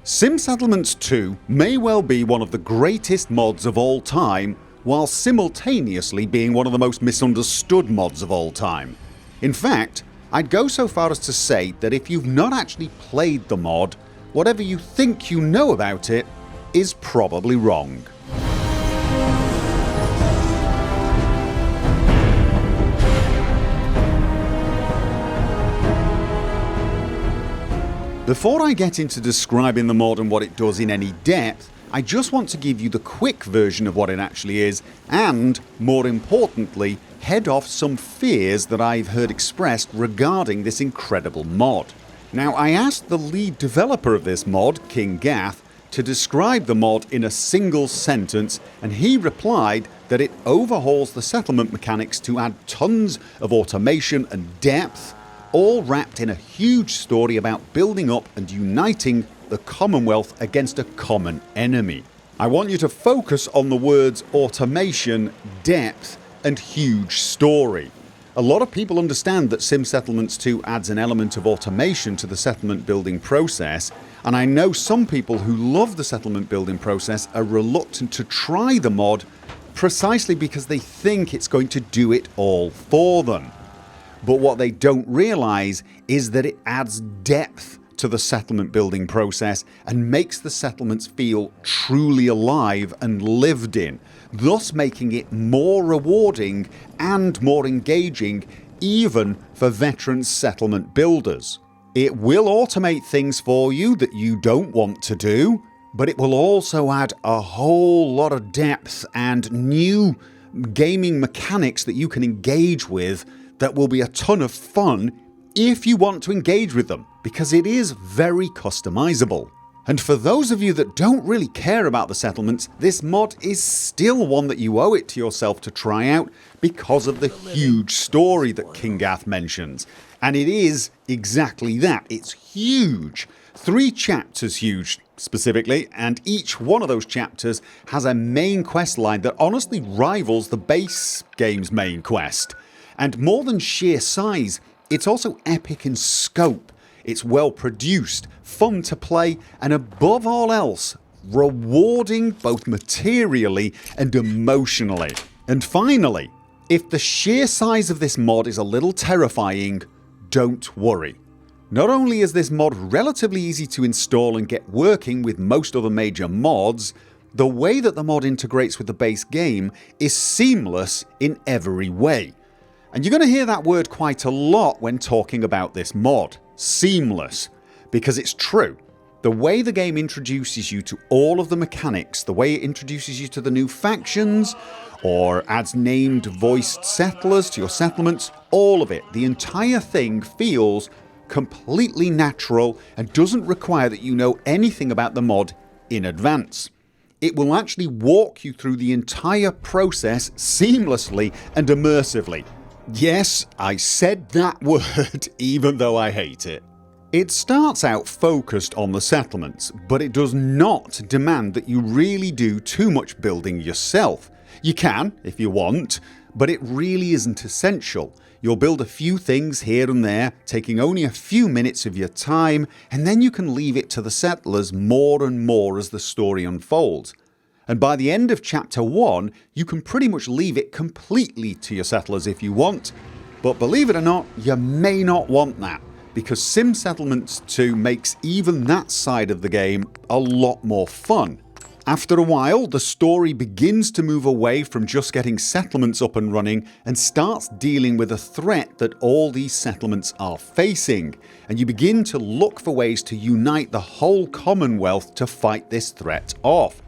Sim Settlements 2 may well be one of the greatest mods of all time, while simultaneously being one of the most misunderstood mods of all time. In fact, I'd go so far as to say that if you've not actually played the mod, whatever you think you know about it is probably wrong. Before I get into describing the mod and what it does in any depth, I just want to give you the quick version of what it actually is and, more importantly, head off some fears that I've heard expressed regarding this incredible mod. Now, I asked the lead developer of this mod, King Gath, to describe the mod in a single sentence, and he replied that it overhauls the settlement mechanics to add tons of automation and depth, all wrapped in a huge story about building up and uniting the Commonwealth against a common enemy. I want you to focus on the words automation, depth and huge story. A lot of people understand that Sim Settlements 2 adds an element of automation to the settlement building process, and I know some people who love the settlement building process are reluctant to try the mod precisely because they think it's going to do it all for them. But what they don't realise is that it adds depth to the settlement building process and makes the settlements feel truly alive and lived in, thus making it more rewarding and more engaging even for veteran settlement builders. It will automate things for you that you don't want to do, but it will also add a whole lot of depth and new gaming mechanics that you can engage with that will be a ton of fun if you want to engage with them, because it is very customizable. And for those of you that don't really care about the settlements, this mod is still one that you owe it to yourself to try out because of the huge story that King Gath mentions. And it is exactly that, it's huge. 3 chapters huge specifically, and each one of those chapters has a main quest line that honestly rivals the base game's main quest. And more than sheer size, it's also epic in scope. It's well produced, fun to play, and above all else, rewarding both materially and emotionally. And finally, if the sheer size of this mod is a little terrifying, don't worry. Not only is this mod relatively easy to install and get working with most other major mods, the way that the mod integrates with the base game is seamless in every way. And you're going to hear that word quite a lot when talking about this mod, seamless, because it's true. The way the game introduces you to all of the mechanics, the way it introduces you to the new factions, or adds named voiced settlers to your settlements, all of it, the entire thing feels completely natural and doesn't require that you know anything about the mod in advance. It will actually walk you through the entire process seamlessly and immersively. Yes, I said that word even though I hate it. It starts out focused on the settlements, but it does not demand that you really do too much building yourself. You can, if you want, but it really isn't essential. You'll build a few things here and there, taking only a few minutes of your time, and then you can leave it to the settlers more and more as the story unfolds. And by the end of chapter 1, you can pretty much leave it completely to your settlers if you want. But believe it or not, you may not want that, because Sim Settlements 2 makes even that side of the game a lot more fun. After a while, the story begins to move away from just getting settlements up and running and starts dealing with a threat that all these settlements are facing, and you begin to look for ways to unite the whole Commonwealth to fight this threat off.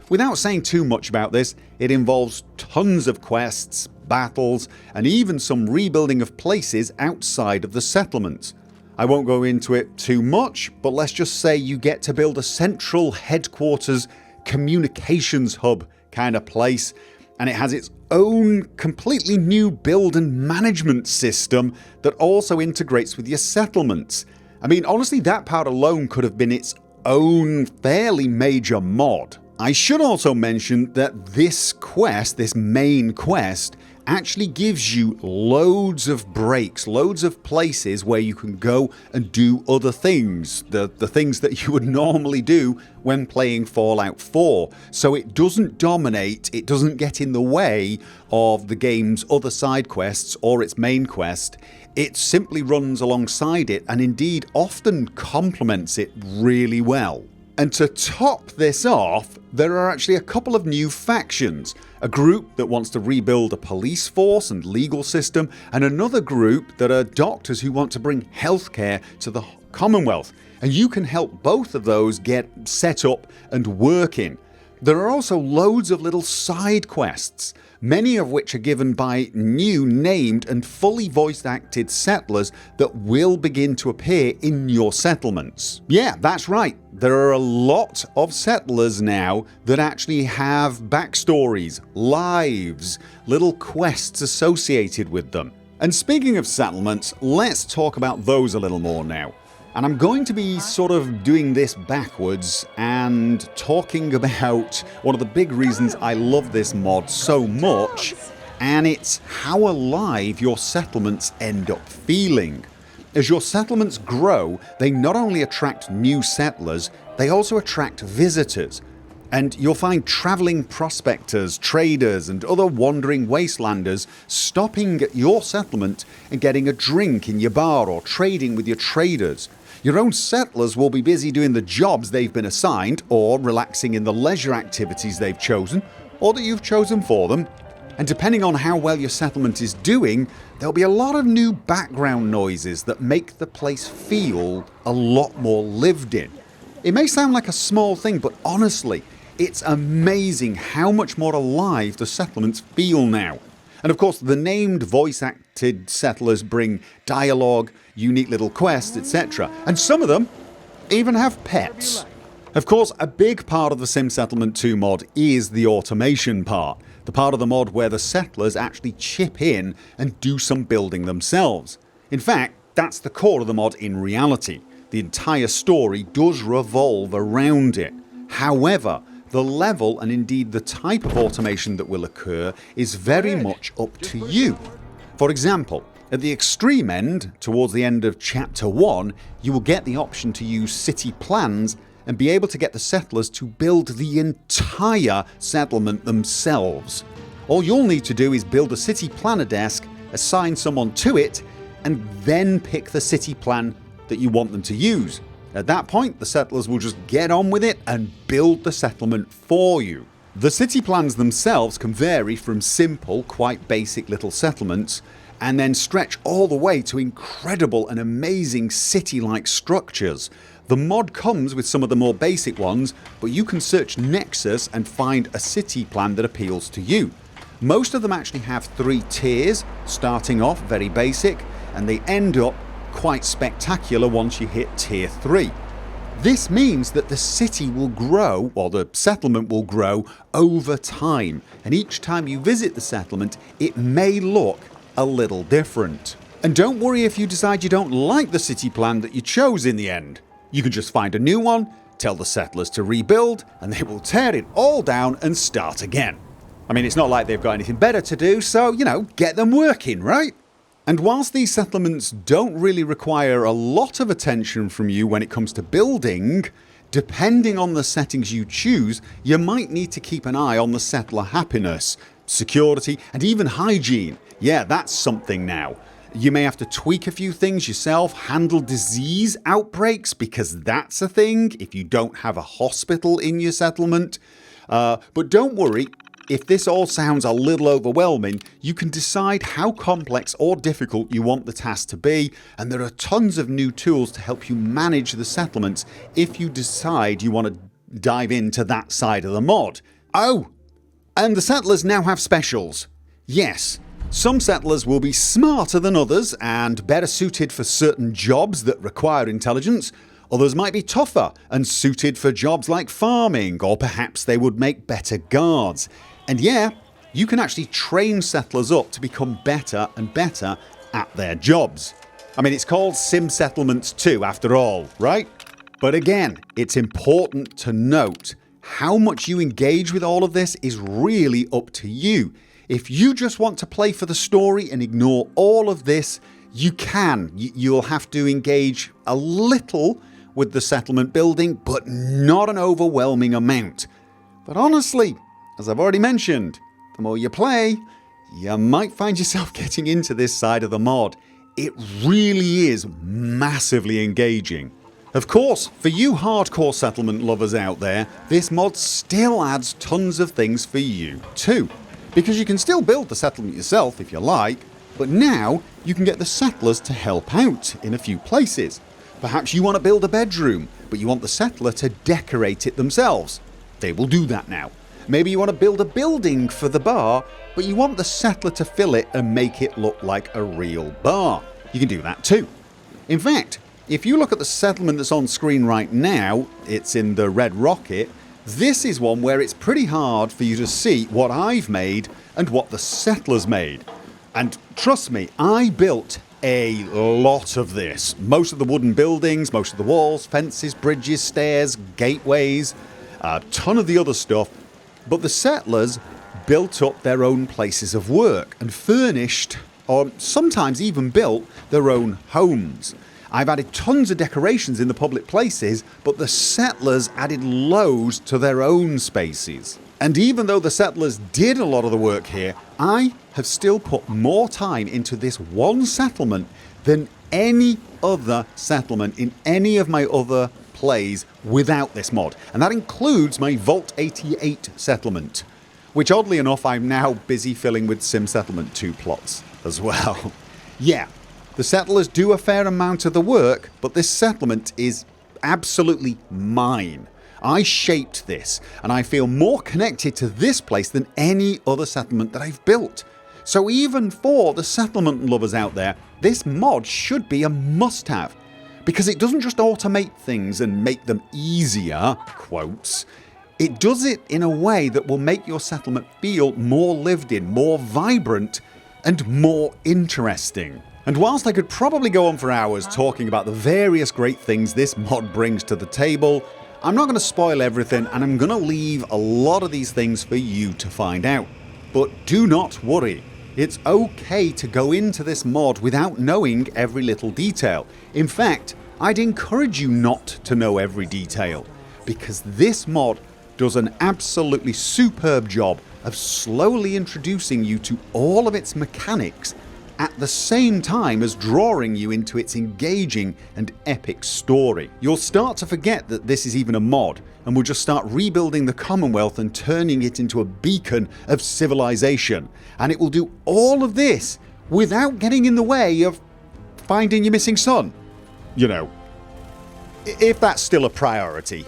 Without saying too much about this, it involves tons of quests, battles, and even some rebuilding of places outside of the settlements. I won't go into it too much, but let's just say you get to build a central headquarters communications hub kind of place, and it has its own completely new build and management system that also integrates with your settlements. I mean, honestly, that part alone could have been its own fairly major mod. I should also mention that this quest, this main quest, actually gives you loads of breaks, loads of places where you can go and do other things, the things that you would normally do when playing Fallout 4. So it doesn't dominate, it doesn't get in the way of the game's other side quests or its main quest. It simply runs alongside it and indeed often complements it really well. And to top this off, there are actually a couple of new factions. A group that wants to rebuild a police force and legal system, and another group that are doctors who want to bring healthcare to the Commonwealth. And you can help both of those get set up and working. There are also loads of little side quests, many of which are given by new named and fully voice acted settlers that will begin to appear in your settlements. Yeah, that's right. There are a lot of settlers now that actually have backstories, lives, little quests associated with them. And speaking of settlements, let's talk about those a little more now. And I'm going to be sort of doing this backwards and talking about one of the big reasons I love this mod so much, and it's how alive your settlements end up feeling. As your settlements grow, they not only attract new settlers, they also attract visitors. And you'll find travelling prospectors, traders and other wandering wastelanders stopping at your settlement and getting a drink in your bar or trading with your traders. Your own settlers will be busy doing the jobs they've been assigned or relaxing in the leisure activities they've chosen or that you've chosen for them. And depending on how well your settlement is doing, there'll be a lot of new background noises that make the place feel a lot more lived in. It may sound like a small thing, but honestly, it's amazing how much more alive the settlements feel now. And of course, the named voice-acted settlers bring dialogue, unique little quests, etc. And some of them even have pets. Of course, a big part of the Sim Settlement 2 mod is the automation part. The part of the mod where the settlers actually chip in and do some building themselves. In fact, that's the core of the mod in reality. The entire story does revolve around it. However, the level and indeed the type of automation that will occur is very much up to you. For example, at the extreme end, towards the end of Chapter 1, you will get the option to use city plans and be able to get the settlers to build the entire settlement themselves. All you'll need to do is build a city planner desk, assign someone to it, and then pick the city plan that you want them to use. At that point, the settlers will just get on with it and build the settlement for you. The city plans themselves can vary from simple, quite basic little settlements, and then stretch all the way to incredible and amazing city-like structures. The mod comes with some of the more basic ones, but you can search Nexus and find a city plan that appeals to you. Most of them actually have 3 tiers, starting off very basic, and they end up quite spectacular once you hit tier 3. This means that the city will grow, or the settlement will grow, over time, and each time you visit the settlement it may look a little different. And don't worry if you decide you don't like the city plan that you chose in the end. You can just find a new one, tell the settlers to rebuild, and they will tear it all down and start again. I mean, it's not like they've got anything better to do, so, get them working, right? And whilst these settlements don't really require a lot of attention from you when it comes to building, depending on the settings you choose, you might need to keep an eye on the settler happiness, security, and even hygiene. Yeah, that's something now. You may have to tweak a few things yourself, handle disease outbreaks, because that's a thing if you don't have a hospital in your settlement. But don't worry. If this all sounds a little overwhelming, you can decide how complex or difficult you want the task to be, and there are tons of new tools to help you manage the settlements if you decide you want to dive into that side of the mod. Oh, and the settlers now have specials. Yes, some settlers will be smarter than others and better suited for certain jobs that require intelligence. Others might be tougher and suited for jobs like farming, or perhaps they would make better guards. And yeah, you can actually train settlers up to become better and better at their jobs. I mean, it's called Sim Settlements 2 after all, right? But again, it's important to note how much you engage with all of this is really up to you. If you just want to play for the story and ignore all of this, you can. You'll have to engage a little with the settlement building, but not an overwhelming amount. But honestly, as I've already mentioned, the more you play, you might find yourself getting into this side of the mod. It really is massively engaging. Of course, for you hardcore settlement lovers out there, this mod still adds tons of things for you too. Because you can still build the settlement yourself if you like, but now you can get the settlers to help out in a few places. Perhaps you want to build a bedroom, but you want the settler to decorate it themselves. They will do that now. Maybe you want to build a building for the bar, but you want the settler to fill it and make it look like a real bar. You can do that too. In fact, if you look at the settlement that's on screen right now, it's in the red rocket, this is one where it's pretty hard for you to see what I've made and what the settlers made. And trust me, I built a lot of this. Most of the wooden buildings, most of the walls, fences, bridges, stairs, gateways, a ton of the other stuff. But the settlers built up their own places of work and furnished, or sometimes even built, their own homes. I've added tons of decorations in the public places, but the settlers added loads to their own spaces. And even though the settlers did a lot of the work here, I have still put more time into this one settlement than any other settlement in any of my other plays without this mod. And that includes my Vault 88 settlement, which oddly enough I'm now busy filling with Sim Settlement 2 plots as well. Yeah, the settlers do a fair amount of the work, but this settlement is absolutely mine. I shaped this, and I feel more connected to this place than any other settlement that I've built. So even for the settlement lovers out there, this mod should be a must-have, because it doesn't just automate things and make them easier, quotes, it does it in a way that will make your settlement feel more lived in, more vibrant, and more interesting. And whilst I could probably go on for hours talking about the various great things this mod brings to the table, I'm not going to spoil everything, and I'm going to leave a lot of these things for you to find out. But do not worry. It's okay to go into this mod without knowing every little detail. In fact, I'd encourage you not to know every detail, because this mod does an absolutely superb job of slowly introducing you to all of its mechanics at the same time as drawing you into its engaging and epic story. You'll start to forget that this is even a mod, and will just start rebuilding the Commonwealth and turning it into a beacon of civilization. And it will do all of this without getting in the way of finding your missing son. You know, if that's still a priority.